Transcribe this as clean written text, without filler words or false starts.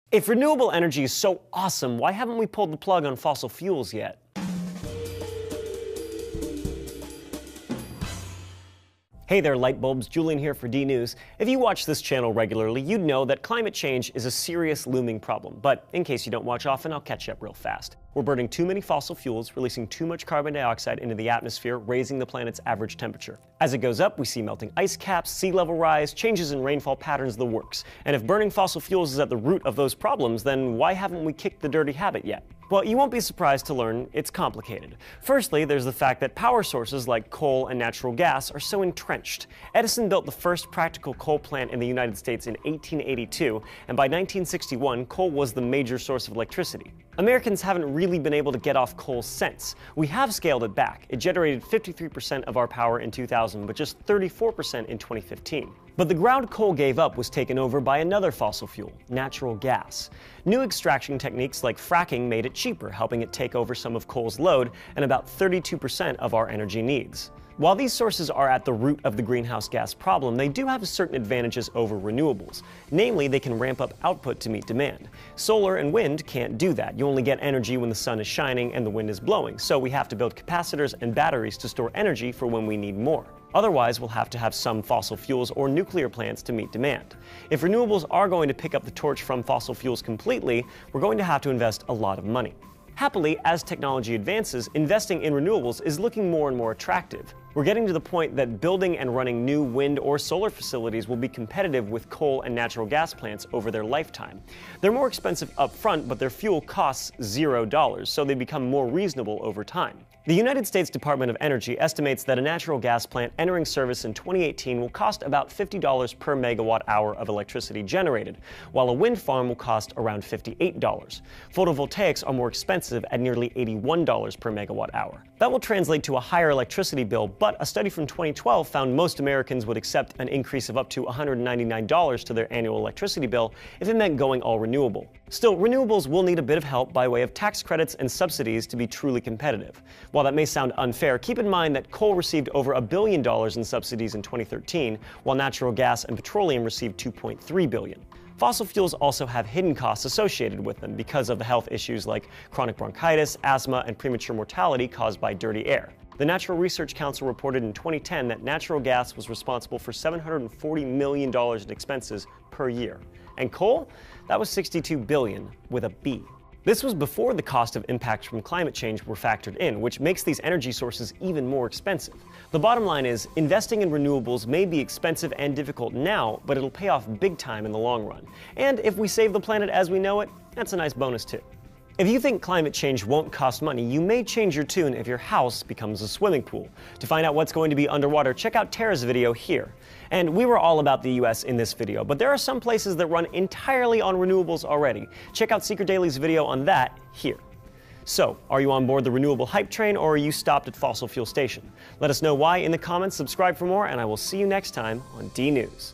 If renewable energy is so awesome, why haven't we pulled the plug on fossil fuels yet? Hey there, light bulbs. Julian here for DNews. If you watch this channel regularly, you'd know that climate change is a serious looming problem. But in case you don't watch often, I'll catch you up real fast. We're burning too many fossil fuels, releasing too much carbon dioxide into the atmosphere, raising the planet's average temperature. As it goes up, we see melting ice caps, sea level rise, changes in rainfall patterns, the works. And if burning fossil fuels is at the root of those problems, then why haven't we kicked the dirty habit yet? Well, you won't be surprised to learn it's complicated. Firstly, there's the fact that power sources like coal and natural gas are so entrenched. Edison built the first practical coal plant in the United States in 1882, and by 1961, coal was the major source of electricity. Americans haven't really been able to get off coal since. We have scaled it back. It generated 53% of our power in 2000, but just 34% in 2015. But the ground coal gave up was taken over by another fossil fuel, natural gas. New extraction techniques like fracking made it cheaper, helping it take over some of coal's load and about 32% of our energy needs. While these sources are at the root of the greenhouse gas problem, they do have certain advantages over renewables. Namely, they can ramp up output to meet demand. Solar and wind can't do that. You only get energy when the sun is shining and the wind is blowing, so we have to build capacitors and batteries to store energy for when we need more. Otherwise, we'll have to have some fossil fuels or nuclear plants to meet demand. If renewables are going to pick up the torch from fossil fuels completely, we're going to have to invest a lot of money. Happily, as technology advances, investing in renewables is looking more and more attractive. We're getting to the point that building and running new wind or solar facilities will be competitive with coal and natural gas plants over their lifetime. They're more expensive upfront, but their fuel costs $0, so they become more reasonable over time. The United States Department of Energy estimates that a natural gas plant entering service in 2018 will cost about $50 per megawatt hour of electricity generated, while a wind farm will cost around $58. Photovoltaics are more expensive at nearly $81 per megawatt hour. That will translate to a higher electricity bill, but a study from 2012 found most Americans would accept an increase of up to $199 to their annual electricity bill if it meant going all renewable. Still, renewables will need a bit of help by way of tax credits and subsidies to be truly competitive. While that may sound unfair, keep in mind that coal received over $1 billion in subsidies in 2013, while natural gas and petroleum received $2.3 billion. Fossil fuels also have hidden costs associated with them because of the health issues like chronic bronchitis, asthma, and premature mortality caused by dirty air. The Natural Research Council reported in 2010 that natural gas was responsible for $740 million in expenses per year. And coal? That was $62 billion with a B. This was before the cost of impacts from climate change were factored in, which makes these energy sources even more expensive. The bottom line is, investing in renewables may be expensive and difficult now, but it'll pay off big time in the long run. And if we save the planet as we know it, that's a nice bonus too. If you think climate change won't cost money, you may change your tune if your house becomes a swimming pool. To find out what's going to be underwater, check out Tara's video here. And we were all about the US in this video, but there are some places that run entirely on renewables already. Check out Secret Daily's video on that here. So, are you on board the renewable hype train, or are you stopped at fossil fuel station? Let us know why in the comments, subscribe for more, and I will see you next time on DNews.